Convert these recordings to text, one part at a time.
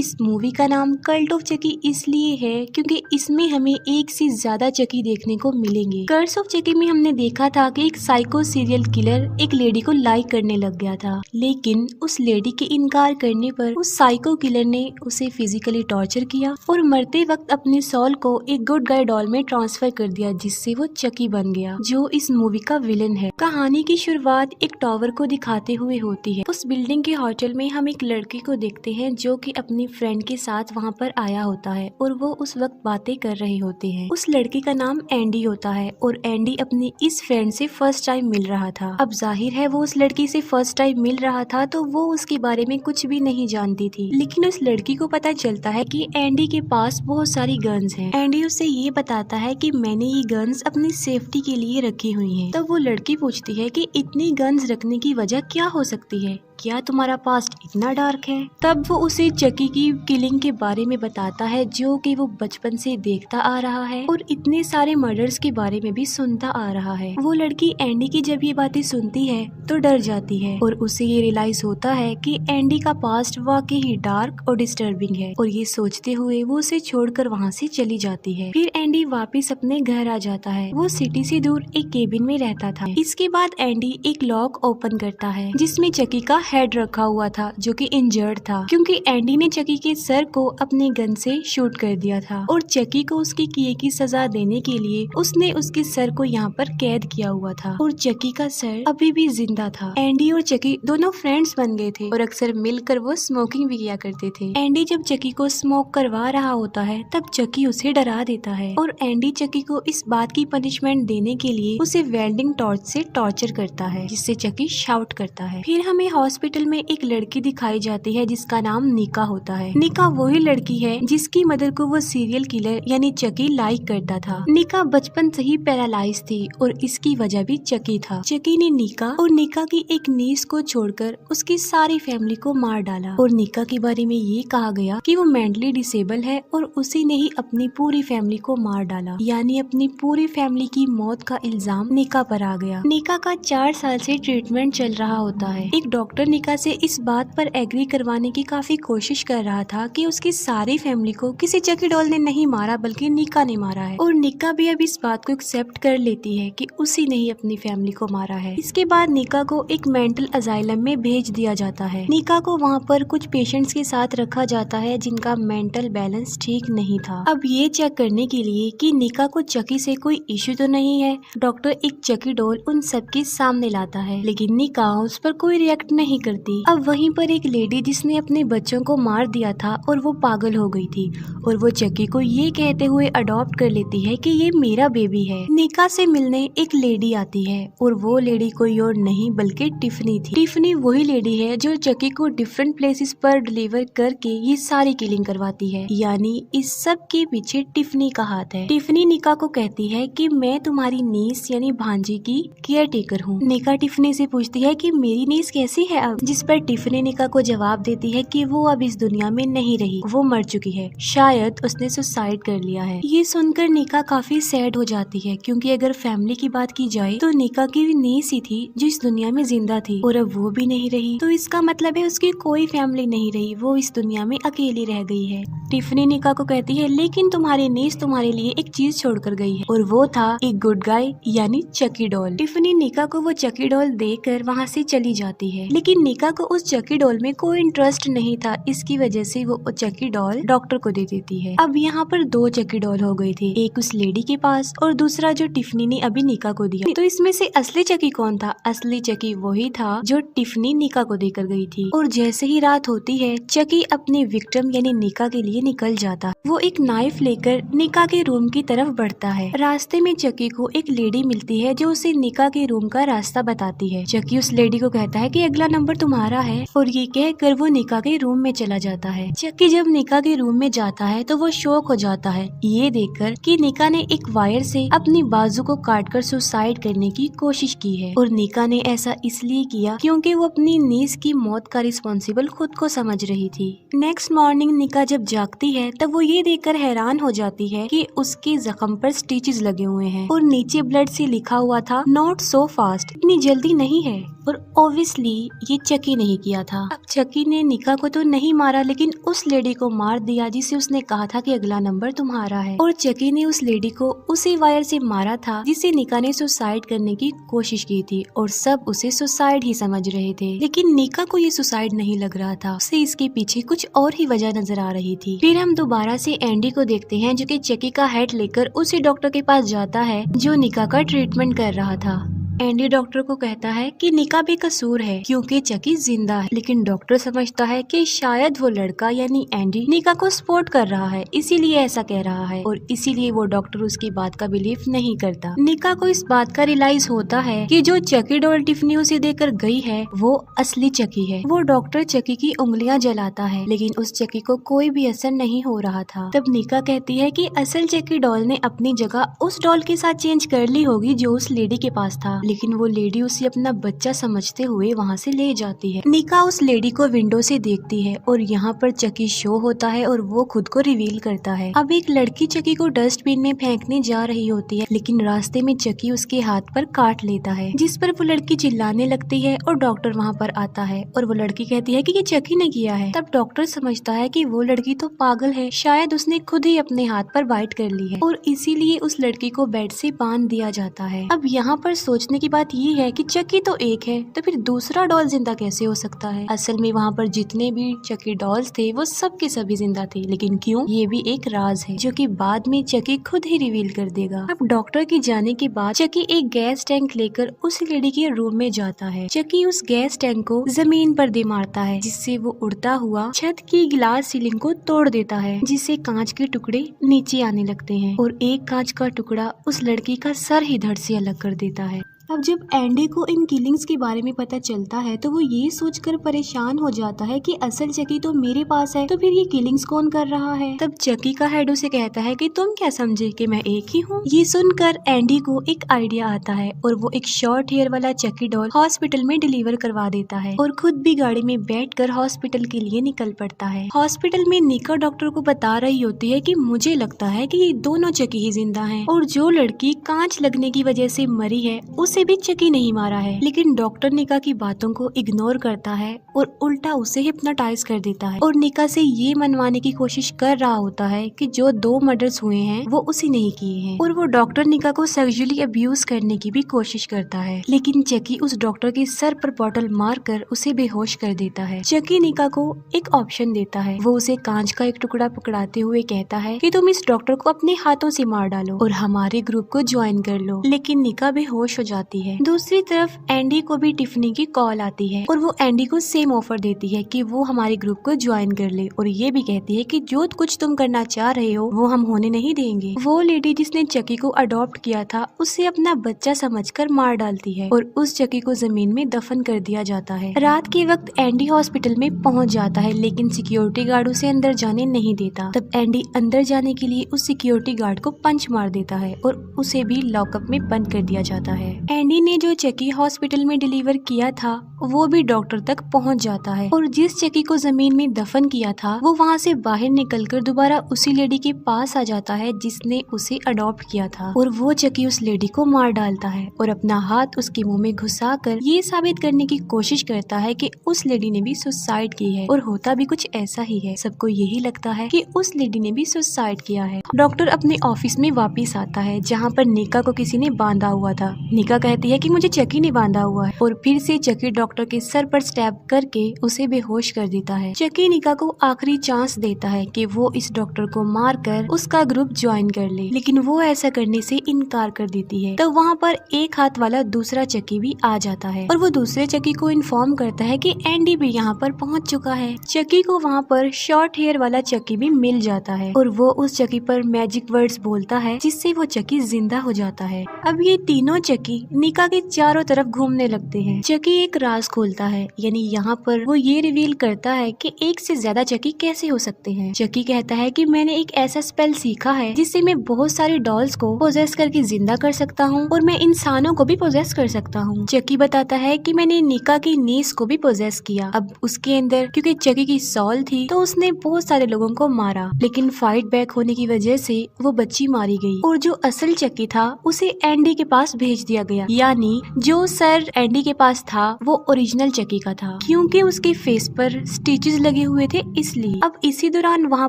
इस मूवी का नाम कल्ट ऑफ चकी इसलिए है क्योंकि इसमें हमें एक से ज्यादा चकी देखने को मिलेंगे। कर्स ऑफ चकी में हमने देखा था कि एक साइको सीरियल किलर एक लेडी को लाइक करने लग गया था, लेकिन उस लेडी के इनकार करने पर उस साइको किलर ने उसे फिजिकली टॉर्चर किया और मरते वक्त अपने सोल को एक गुड गाय डॉल में ट्रांसफर कर दिया, जिससे वो चकी बन गया, जो इस मूवी का विलन है। कहानी की शुरुआत एक टावर को दिखाते हुए होती है। उस बिल्डिंग के होटल में हम एक लड़के को देखते हैं जो कि अपनी फ्रेंड के साथ वहाँ पर आया होता है और वो उस वक्त बातें कर रहे होते हैं। उस लड़के का नाम एंडी होता है और एंडी अपनी इस फ्रेंड से फर्स्ट टाइम मिल रहा था। अब जाहिर है वो उस लड़की से फर्स्ट टाइम मिल रहा था तो वो उसके बारे में कुछ भी नहीं जानती थी, लेकिन उस लड़की को पता चलता है कि एंडी के पास बहुत सारी गन्स हैं। एंडी उसे ये बताता है कि मैंने ये गन्स अपनी सेफ्टी के लिए रखी हुई हैं। तब वो लड़की पूछती है कि इतनी गन्स रखने की वजह क्या हो सकती है, क्या तुम्हारा पास्ट इतना डार्क है? तब वो उसे चकी की किलिंग के बारे में बताता है जो कि वो बचपन से देखता आ रहा है और इतने सारे मर्डर्स के बारे में भी सुनता आ रहा है। वो लड़की एंडी की जब ये बातें सुनती है तो डर जाती है और उसे ये रियलाइज होता है कि एंडी का पास्ट वाकई ही डार्क और डिस्टर्बिंग है और ये सोचते हुए वो उसे छोड़कर वहाँ से चली जाती है। फिर एंडी वापस अपने घर आ जाता है। वो सिटी से दूर एक केबिन में रहता था। इसके बाद एंडी एक लॉक ओपन करता है जिसमें चकी का हेड रखा हुआ था जो कि इंजर्ड था क्योंकि एंडी ने चकी के सर को अपने गन से शूट कर दिया था और चकी को उसके किए की सजा देने के लिए उसने उसके सर को यहाँ पर कैद किया हुआ था और चकी का सर अभी भी जिंदा था। एंडी और चकी दोनों फ्रेंड्स बन गए थे और अक्सर मिलकर वो स्मोकिंग भी किया करते थे। एंडी जब चकी को स्मोक करवा रहा होता है तब चकी उसे डरा देता है और एंडी चकी को इस बात की पनिशमेंट देने के लिए उसे वेल्डिंग टॉर्च से टॉर्चर करता है जिससे चकी शाउट करता है। फिर हमें हॉस्पिटल में एक लड़की दिखाई जाती है जिसका नाम निका होता है। निका वही लड़की है जिसकी मदर को वो सीरियल किलर यानी चकी लाइक करता था। निका बचपन से ही पैरालाइज थी और इसकी वजह भी चकी था। चकी ने निका और निका की एक नीस को छोड़कर उसकी सारी फैमिली को मार डाला और निका के बारे में ये कहा गया कि वो मेंटली डिसेबल है और उसी ने ही अपनी पूरी फैमिली को मार डाला, यानी अपनी पूरी फैमिली की मौत का इल्जाम निका पर आ गया। निका का 4 साल से ट्रीटमेंट चल रहा होता है। एक डॉक्टर निका से इस बात पर एग्री करवाने की काफी कोशिश कर रहा था कि उसकी सारी फैमिली को किसी चकी डॉल ने नहीं मारा बल्कि निका ने मारा है और निका भी अब इस बात को एक्सेप्ट कर लेती है कि उसी ने ही अपनी फैमिली को मारा है। इसके बाद निका को एक मेंटल अजाइलम में भेज दिया जाता है। निका को वहाँ पर कुछ पेशेंट्स के साथ रखा जाता है जिनका मेंटल बैलेंस ठीक नहीं था। अब ये चेक करने के लिए कि निका को चकी से कोई इश्यू तो नहीं है, डॉक्टर एक चकी डॉल उन सबके सामने लाता है, लेकिन निका उस पर कोई रिएक्ट नहीं करती। अब वहीं पर एक लेडी जिसने अपने बच्चों को मार दिया था और वो पागल हो गई थी और वो चकी को ये कहते हुए अडॉप्ट कर लेती है कि ये मेरा बेबी है। निका से मिलने एक लेडी आती है और वो लेडी कोई और नहीं बल्कि टिफनी थी। टिफनी वही लेडी है जो चकी को डिफरेंट प्लेसेस पर डिलीवर करके ये सारी किलिंग करवाती है, यानी इस सब के पीछे टिफनी का हाथ है। टिफनी निका को कहती है कि मैं तुम्हारी नीस यानी भांजी की केयर टेकर हूँ। निका टिफनी से पूछती है कि मेरी नीस कैसी है अब, जिस पर टिफनी निका को जवाब देती है कि वो अब इस दुनिया में नहीं रही, वो मर चुकी है, शायद उसने सुसाइड कर लिया है। ये सुनकर निका काफी सैड हो जाती है क्योंकि अगर फैमिली की बात की जाए तो निका की नीस ही थी जो इस दुनिया में जिंदा थी और अब वो भी नहीं रही, तो इसका मतलब है उसकी कोई फैमिली नहीं रही, वो इस दुनिया में अकेली रह गई है। टिफनी निका को कहती है लेकिन तुम्हारी नीस तुम्हारे लिए एक चीज छोड़कर गई है और वो था एक गुड गाय यानी चकी डॉल। टिफनी निका को वो चकी डॉल देकर वहाँ से चली जाती है, लेकिन निका को उस चकी डॉल में कोई इंटरेस्ट नहीं था, इसकी वजह से वो चकी डॉल डॉक्टर को दे देती है। अब यहाँ पर 2 चकी डॉल हो गई थी, एक उस लेडी के पास और दूसरा जो टिफनी ने अभी निका को दिया। तो इसमें से असली चकी कौन था? असली चकी वही था जो टिफनी निका को देकर गई थी। और जैसे ही रात होती है चकी अपनी विक्टिम यानी निका के लिए निकल जाता। वो एक नाइफ लेकर निका के रूम की तरफ बढ़ता है। रास्ते में चकी को एक लेडी मिलती है जो उसे निका के रूम का रास्ता बताती है। चकी उस लेडी को कहता है कि अगला नंबर तुम्हारा है और ये कहकर वो निका के रूम में चला जाता है। चकी जब निका के रूम में जाता है तो वो शॉक हो जाता है ये देखकर कि निका ने एक वायर से अपनी बाजू को काटकर सुसाइड करने की कोशिश की है और निका ने ऐसा इसलिए किया क्योंकि वो अपनी नीस की मौत का रिस्पॉन्सिबल खुद को समझ रही थी। नेक्स्ट मॉर्निंग निका जब जागती है तब वो ये देखकर हैरान हो जाती है कि उसके जख्म पर स्टिचेस लगे हुए हैं और नीचे ब्लड से लिखा हुआ था नॉट सो फास्ट, इतनी जल्दी नहीं है। और ऑब्वियसली कि चकी नहीं किया था। अब चकी ने निका को तो नहीं मारा लेकिन उस लेडी को मार दिया जिसे उसने कहा था कि अगला नंबर तुम्हारा है। और चकी ने उस लेडी को उसी वायर से मारा था जिसे निका ने सुसाइड करने की कोशिश की थी और सब उसे सुसाइड ही समझ रहे थे। लेकिन निका को ये सुसाइड नहीं लग रहा था, उसे इसके पीछे कुछ और ही वजह नजर आ रही थी। फिर हम दोबारा से एंडी को देखते हैं जो कि चकी का हेड लेकर उसी डॉक्टर के पास जाता है जो निका का ट्रीटमेंट कर रहा था। एंडी डॉक्टर को कहता है कि निका बेकसूर है क्योंकि चकी जिंदा है, लेकिन डॉक्टर समझता है कि शायद वो लड़का यानी एंडी निका को सपोर्ट कर रहा है, इसीलिए ऐसा कह रहा है और इसीलिए वो डॉक्टर उसकी बात का बिलीव नहीं करता। निका को इस बात का रियलाइज होता है कि जो चकी डॉल टिफनी उसे देकर गई है वो असली चकी है। वो डॉक्टर चकी की उंगलियां जलाता है लेकिन उस चकी को कोई भी असर नहीं हो रहा था। तब निका कहती है कि असल चकी डॉल ने अपनी जगह उस डॉल के साथ चेंज कर ली होगी जो उस लेडी के पास था, लेकिन वो लेडी उसे अपना बच्चा समझते हुए वहाँ से ले जाती है। निका उस लेडी को विंडो से देखती है और यहाँ पर चकी शो होता है और वो खुद को रिवील करता है। अब एक लड़की चकी को डस्टबिन में फेंकने जा रही होती है लेकिन रास्ते में चकी उसके हाथ पर काट लेता है, जिस पर वो लड़की चिल्लाने लगती है और डॉक्टर वहाँ पर आता है और वो लड़की कहती है कि ये चकी ने किया है। तब डॉक्टर समझता है कि वो लड़की तो पागल है, शायद उसने खुद ही अपने हाथ पर बाइट कर ली है और इसीलिए उस लड़की को बेड से बांध दिया जाता है। अब यहाँ पर सोचने की बात ये है कि चकी तो एक है तो फिर दूसरा डॉल जिंदा कैसे हो सकता है। असल में वहाँ पर जितने भी चकी डॉल्स थे वो सब के सभी जिंदा थे, लेकिन क्यों, ये भी एक राज है जो कि बाद में चकी खुद ही रिवील कर देगा। अब डॉक्टर के जाने के बाद चकी एक गैस टैंक लेकर उस लेडी के रूम में जाता है। चकी उस गैस टैंक को जमीन पर दे मारता है जिससे वो उड़ता हुआ छत की ग्लास सीलिंग को तोड़ देता है, जिससे कांच के टुकड़े नीचे आने लगते हैं और एक कांच का टुकड़ा उस लड़की का सर ही धड़ से अलग कर देता है। अब जब एंडी को इन किलिंग्स के बारे में पता चलता है तो वो ये सोचकर परेशान हो जाता है कि असल चकी तो मेरे पास है तो फिर ये किलिंग्स कौन कर रहा है। तब चकी का हेड उसे कहता है कि तुम क्या समझे कि मैं एक ही हूँ। ये सुनकर एंडी को एक आइडिया आता है और वो एक शॉर्ट हेयर वाला चकी डॉल हॉस्पिटल में डिलीवर करवा देता है और खुद भी गाड़ी में बैठकर हॉस्पिटल के लिए निकल पड़ता है। हॉस्पिटल में निका डॉक्टर को बता रही होती है कि मुझे लगता है कि ये दोनों चकी ही जिंदा है और जो लड़की कांच लगने की वजह से मरी है उसे भी चकी नहीं मारा है। लेकिन डॉक्टर निका की बातों को इग्नोर करता है और उल्टा उसे हिप्नोटाइज कर देता है और निका से ये मनवाने की कोशिश कर रहा होता है कि जो 2 मर्डर्स हुए हैं वो उसी ने ही किए हैं और वो डॉक्टर निका को सेक्सुअली अब्यूज करने की भी कोशिश करता है। लेकिन चकी उस डॉक्टर के सर पर बॉटल मारकर उसे बेहोश कर देता है। चकी निका को एक ऑप्शन देता है, वो उसे कांच का एक टुकड़ा पकड़ाते हुए कहता है कि तुम इस डॉक्टर को अपने हाथों से मार डालो और हमारे ग्रुप को ज्वाइन कर लो। लेकिन निका बेहोश हो जाती है। दूसरी तरफ एंडी को भी टिफनी की कॉल आती है और वो एंडी को सेम ऑफर देती है कि वो हमारे ग्रुप को ज्वाइन कर ले और ये भी कहती है कि जो कुछ तुम करना चाह रहे हो वो हम होने नहीं देंगे। वो लेडी जिसने चकी को अडॉप्ट किया था उसे अपना बच्चा समझकर मार डालती है और उस चकी को जमीन में दफन कर दिया जाता है। रात के वक्त एंडी हॉस्पिटल में पहुंच जाता है लेकिन सिक्योरिटी गार्ड उसे अंदर जाने नहीं देता। तब एंडी अंदर जाने के लिए उस सिक्योरिटी गार्ड को पंच मार देता है और उसे भी लॉकअप में बंद कर दिया जाता है। एंडी ने जो चकी हॉस्पिटल में डिलीवर किया था वो भी डॉक्टर तक पहुंच जाता है और जिस चकी को जमीन में दफन किया था वो वहाँ से बाहर निकलकर दोबारा उसी लेडी के पास आ जाता है जिसने उसे अडॉप्ट किया था और वो चकी उस लेडी को मार डालता है और अपना हाथ उसके मुंह में घुसाकर ये साबित करने की कोशिश करता है कि उस लेडी ने भी सुसाइड की है और होता भी कुछ ऐसा ही है। सबको यही लगता है कि उस लेडी ने भी सुसाइड किया है। डॉक्टर अपने ऑफिस में वापिस आता है जहाँ पर निका को किसी ने बांधा हुआ था। निका कहती है कि मुझे चकी ने बांधा हुआ है और फिर से चकी डॉक्टर के सर पर स्टैब करके उसे बेहोश कर देता है। चकी निका को आखिरी चांस देता है कि वो इस डॉक्टर को मारकर उसका ग्रुप ज्वाइन कर ले, लेकिन वो ऐसा करने से इनकार कर देती है। तो वहाँ पर एक हाथ वाला दूसरा चकी भी आ जाता है और वो दूसरे चकी को इन्फॉर्म करता है कि एंडी भी यहाँ पर पहुँच चुका है। चकी को वहाँ पर शॉर्ट हेयर वाला चकी भी मिल जाता है और वो उस चकी पर मैजिक वर्ड्स बोलता है जिससे वो चकी जिंदा हो जाता है। अब ये तीनों चकी निका के चारों तरफ घूमने लगते हैं। चकी एक राज खोलता है, यानी यहाँ पर वो ये रिवील करता है कि एक से ज्यादा चकी कैसे हो सकते हैं। चकी कहता है कि मैंने एक ऐसा स्पेल सीखा है जिससे मैं बहुत सारे डॉल्स को पोजेस करके जिंदा कर सकता हूँ और मैं इंसानों को भी पोजेस कर सकता हूँ। चकी बताता है कि मैंने निका की नीस को भी पोजेस किया। अब उसके अंदर क्योंकि चकी की सॉल थी तो उसने बहुत सारे लोगों को मारा, लेकिन फाइट बैक होने की वजह से वो बच्ची मारी गई और जो असल चकी था उसे एंडी के पास भेज दिया गया, यानी जो सर एंडी के पास था वो ओरिजिनल चकी का था, क्योंकि उसके फेस पर स्टिचेस लगे हुए थे इसलिए। अब इसी दौरान वहाँ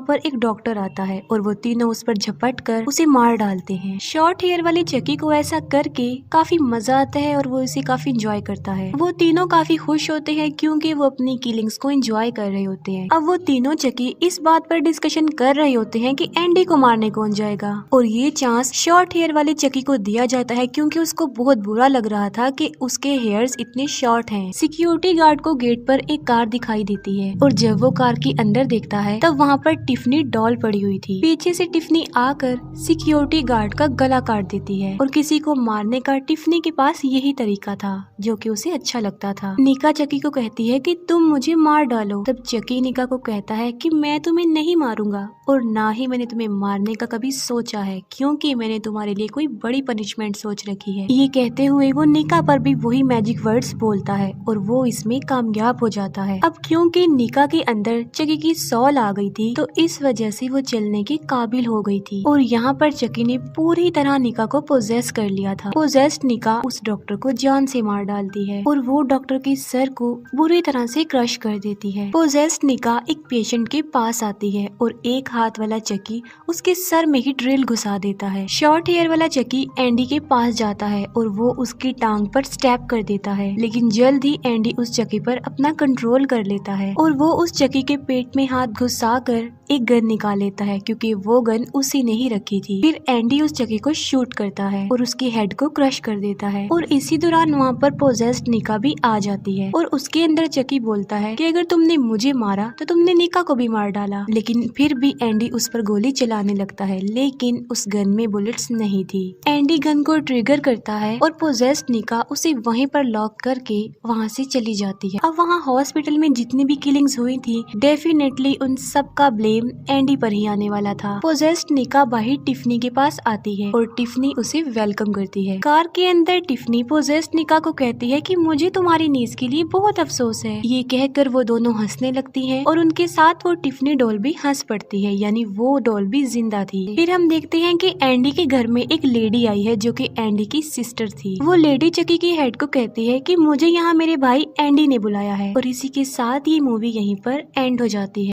पर एक डॉक्टर आता है और वो तीनों उस पर झपट कर उसे मार डालते हैं। शॉर्ट हेयर वाली चकी को ऐसा करके काफी मजा आता है और वो इसे काफी इंजॉय करता है। वो तीनों काफी खुश होते हैं क्योंकि वो अपनी किलिंग्स को एंजॉय कर रहे होते हैं। अब वो तीनों चकी इस बात पर डिस्कशन कर रहे होते हैं कि एंडी को मारने कौन जाएगा, और ये चांस शॉर्ट हेयर वाली चकी को दिया जाता है क्योंकि उसको बहुत बुरा लग रहा था कि उसके हेयर्स इतने शॉर्ट हैं। सिक्योरिटी गार्ड को गेट पर एक कार दिखाई देती है और जब वो कार के अंदर देखता है तब वहाँ पर टिफनी डॉल पड़ी हुई थी। पीछे से टिफनी आकर सिक्योरिटी गार्ड का गला काट देती है और किसी को मारने का टिफनी के पास यही तरीका था जो कि उसे अच्छा लगता था। निका चकी को कहती है कि तुम मुझे मार डालो। तब चकी निका को कहता है कि मैं तुम्हें नहीं मारूंगा और ना ही मैंने तुम्हें मारने का कभी सोचा है, क्योंकि मैंने तुम्हारे लिए कोई बड़ी पनिशमेंट सोच रखी है। ये कहते हुए वो निका पर भी वही मैजिक वर्ड्स बोलता है और वो इसमें कामयाब हो जाता है। अब क्योंकि निका के अंदर चकी की सॉल आ गई थी तो इस वजह से वो चलने के काबिल हो गई थी और यहाँ पर चकी ने पूरी तरह निका को पोजेस कर लिया था। पोजेस्ड निका उस डॉक्टर को जान से मार डालती है और वो डॉक्टर के सर को बुरी तरह से क्रश कर देती है। पोजेस्ड निका एक पेशेंट के पास आती है और एक हाथ वाला चकी उसके सर में ही ड्रिल घुसा देता है। शॉर्ट हेयर वाला चकी एंडी के पास जाता है और वो उसकी टांग पर स्टेप कर देता है, लेकिन जल्द ही एंडी उस चकी पर अपना कंट्रोल कर लेता है और वो उस चकी के पेट में हाथ घुसा कर एक गन निकाल लेता है क्योंकि वो गन उसी ने ही रखी थी। फिर एंडी उस चकी को शूट करता है और उसके हेड को क्रश कर देता है और इसी दौरान वहाँ पर पोजेस्ड निका भी आ जाती है और उसके अंदर चकी बोलता है कि अगर तुमने मुझे मारा तो तुमने निका को भी मार डाला। लेकिन फिर भी एंडी उस पर गोली चलाने लगता है, लेकिन उस गन में बुलेट्स नहीं थी। एंडी गन को ट्रिगर करता है और पोजेस्ड निका उसे वहीं पर लॉक करके वहाँ से चली जाती है। अब वहाँ हॉस्पिटल में जितनी भी किलिंग्स हुई थी डेफिनेटली उन सब का ब्लेम एंडी पर ही आने वाला था। पोजेस्ड निका बाहर टिफनी के पास आती है और टिफनी उसे वेलकम करती है। कार के अंदर टिफनी पोजेस्ड निका को कहती है कि मुझे तुम्हारी नीज के लिए बहुत अफसोस है। ये कहकर वो दोनों हंसने लगती हैं और उनके साथ वो टिफनी डॉल भी हंस पड़ती है, यानी वो डॉल भी जिंदा थी। फिर हम देखते हैं कि एंडी के घर में एक लेडी आई है जो कि एंडी की सिस्टर थी। वो लेडी चकी के हेड को कहती है कि मुझे यहाँ मेरे भाई एंडी ने बुलाया है और इसी के साथ ये मूवी यहीं पर एंड हो जाती है।